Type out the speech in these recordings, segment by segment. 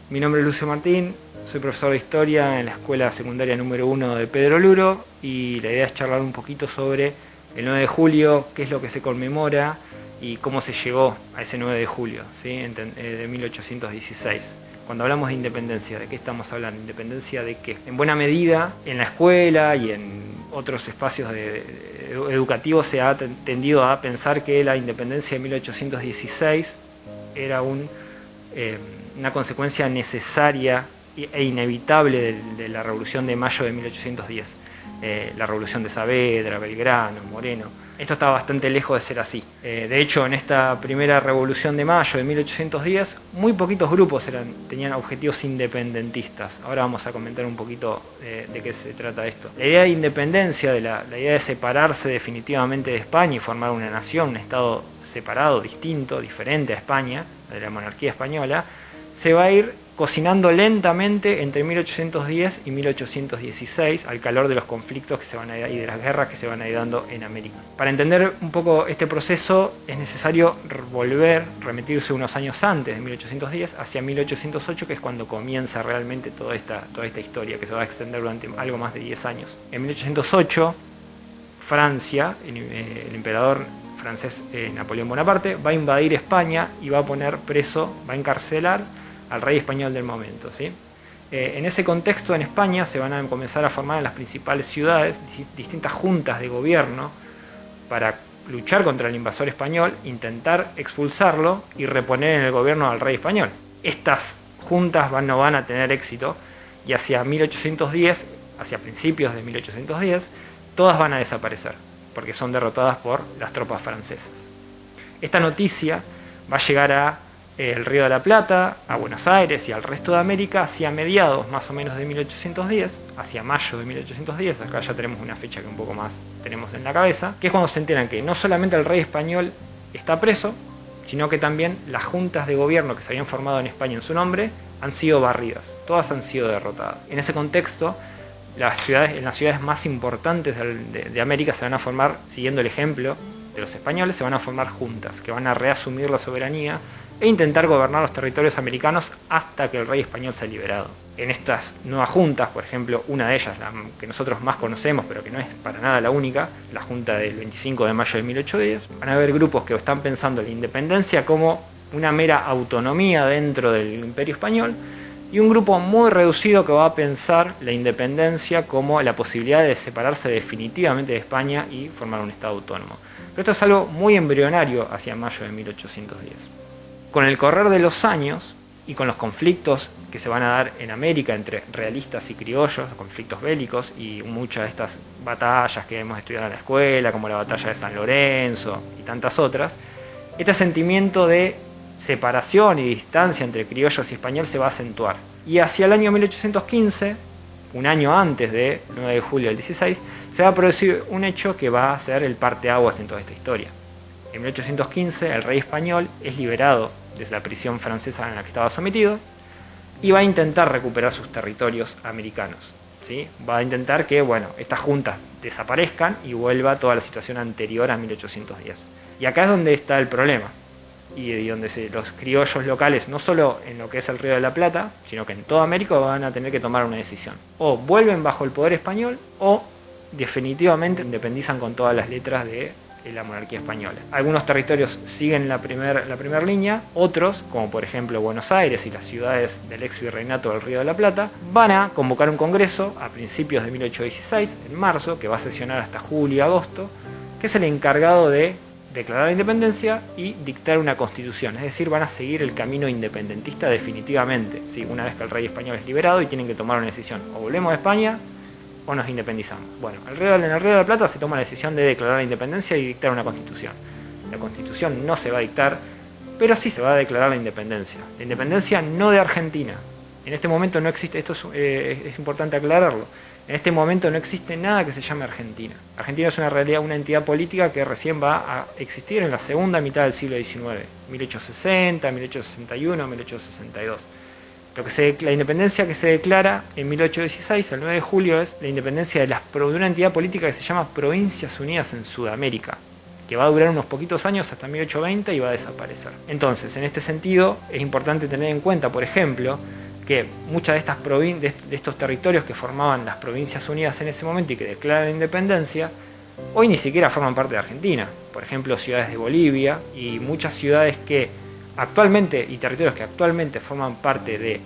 Mi nombre es Lucio Martín, soy profesor de Historia en la Escuela Secundaria número 1 de Pedro Luro y la idea es charlar un poquito sobre el 9 de julio, qué es lo que se conmemora y cómo se llegó a ese 9 de julio, ¿sí? De 1816. Cuando hablamos de independencia, ¿de qué estamos hablando? ¿Independencia de qué? En buena medida, en la escuela y en otros espacios educativos se ha tendido a pensar que la independencia de 1816 era una consecuencia necesaria e inevitable de la Revolución de Mayo de 1810. La Revolución de Saavedra, Belgrano, Moreno. Esto está bastante lejos de ser así. De hecho, en esta primera Revolución de Mayo de 1810, muy poquitos grupos tenían objetivos independentistas. Ahora vamos a comentar un poquito de qué se trata esto. La idea de independencia, la idea de separarse definitivamente de España y formar una nación, un Estado separado, distinto, diferente a España, de la monarquía española, se va a ir cocinando lentamente entre 1810 y 1816 al calor de los conflictos que se van a ir y de las guerras que se van a ir dando en América. Para entender un poco este proceso es necesario remitirse unos años antes de 1810 hacia 1808, que es cuando comienza realmente toda esta historia que se va a extender durante algo más de 10 años. En 1808, Francia, el emperador francés Napoleón Bonaparte, va a invadir España y va a poner preso, va a encarcelar al rey español del momento, ¿sí? En ese contexto, en España se van a comenzar a formar en las principales ciudades distintas juntas de gobierno para luchar contra el invasor español, intentar expulsarlo y reponer en el gobierno al rey español. Estas juntas no van a tener éxito y hacia 1810, hacia principios de 1810, todas van a desaparecer porque son derrotadas por las tropas francesas. Esta noticia va a llegar a el Río de la Plata, a Buenos Aires y al resto de América hacia mediados más o menos de 1810, hacia mayo de 1810, acá ya tenemos una fecha que un poco más tenemos en la cabeza, que es cuando se enteran que no solamente el rey español está preso, sino que también las juntas de gobierno que se habían formado en España en su nombre han sido barridas, todas han sido derrotadas. En ese contexto, en las ciudades más importantes de América se van a formar, siguiendo el ejemplo de los españoles, se van a formar juntas que van a reasumir la soberanía e intentar gobernar los territorios americanos hasta que el rey español sea liberado. En estas nuevas juntas, por ejemplo, una de ellas, la que nosotros más conocemos, pero que no es para nada la única, la junta del 25 de mayo de 1810, van a haber grupos que están pensando la independencia como una mera autonomía dentro del imperio español, y un grupo muy reducido que va a pensar la independencia como la posibilidad de separarse definitivamente de España y formar un Estado autónomo. Pero esto es algo muy embrionario hacia mayo de 1810. Con el correr de los años y con los conflictos que se van a dar en América entre realistas y criollos, conflictos bélicos y muchas de estas batallas que hemos estudiado en la escuela, como la batalla de San Lorenzo y tantas otras, este sentimiento de separación y distancia entre criollos y españoles se va a acentuar. Y hacia el año 1815, un año antes del 9 de julio del 16, se va a producir un hecho que va a ser el parteaguas en toda esta historia. En 1815 el rey español es liberado desde la prisión francesa en la que estaba sometido y va a intentar recuperar sus territorios americanos, ¿sí? Va a intentar que estas juntas desaparezcan y vuelva toda la situación anterior a 1810. Y acá es donde está el problema y donde los criollos locales, no solo en lo que es el Río de la Plata, sino que en toda América van a tener que tomar una decisión. O vuelven bajo el poder español o definitivamente independizan con todas las letras de la monarquía española. Algunos territorios siguen la primera línea, otros, como por ejemplo Buenos Aires y las ciudades del ex virreinato del Río de la Plata, van a convocar un congreso a principios de 1816, en marzo, que va a sesionar hasta julio y agosto, que es el encargado de declarar la independencia y dictar una constitución, es decir, van a seguir el camino independentista definitivamente, ¿sí? Una vez que el rey español es liberado y tienen que tomar una decisión, o volvemos a España o nos independizamos. Bueno, en el Río de la Plata se toma la decisión de declarar la independencia y dictar una constitución. La constitución no se va a dictar, pero sí se va a declarar la independencia. La independencia no de Argentina. En este momento no existe, esto es importante aclararlo, en este momento no existe nada que se llame Argentina. Argentina es una realidad, una entidad política que recién va a existir en la segunda mitad del siglo XIX, 1860, 1861, 1862. La independencia que se declara en 1816, el 9 de julio, es la independencia de una entidad política que se llama Provincias Unidas en Sudamérica, que va a durar unos poquitos años hasta 1820 y va a desaparecer. Entonces, en este sentido, es importante tener en cuenta, por ejemplo, que muchas de estas de estos territorios que formaban las Provincias Unidas en ese momento y que declaran la independencia, hoy ni siquiera forman parte de Argentina. Por ejemplo, ciudades de Bolivia y muchas ciudades que actualmente, y territorios que actualmente forman parte de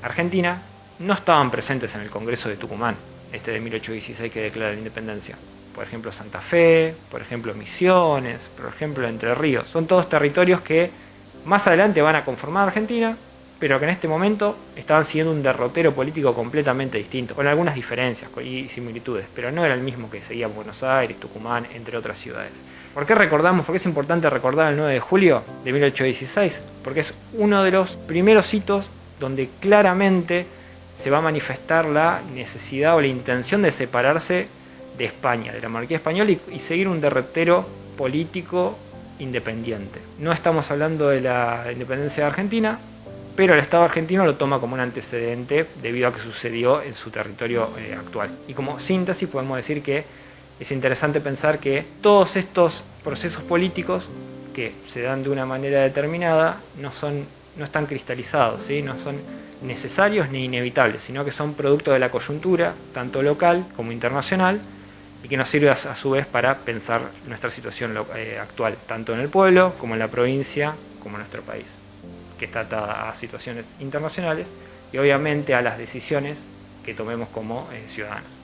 Argentina, no estaban presentes en el Congreso de Tucumán, de 1816 que declara la independencia. Por ejemplo, Santa Fe, por ejemplo, Misiones, por ejemplo, Entre Ríos. Son todos territorios que más adelante van a conformar Argentina, pero que en este momento estaban siguiendo un derrotero político completamente distinto, con algunas diferencias y similitudes, pero no era el mismo que seguía Buenos Aires, Tucumán, entre otras ciudades. ¿Por qué recordamos? ¿Por qué es importante recordar el 9 de julio de 1816? Porque es uno de los primeros hitos donde claramente se va a manifestar la necesidad o la intención de separarse de España, de la monarquía española, y seguir un derrotero político independiente. No estamos hablando de la independencia de Argentina, pero el Estado argentino lo toma como un antecedente debido a que sucedió en su territorio actual. Y como síntesis podemos decir que es interesante pensar que todos estos procesos políticos que se dan de una manera determinada no están cristalizados, ¿sí? No son necesarios ni inevitables, sino que son producto de la coyuntura, tanto local como internacional, y que nos sirve a su vez para pensar nuestra situación actual, tanto en el pueblo como en la provincia, como en nuestro país, que está atada a situaciones internacionales y obviamente a las decisiones que tomemos como ciudadanos.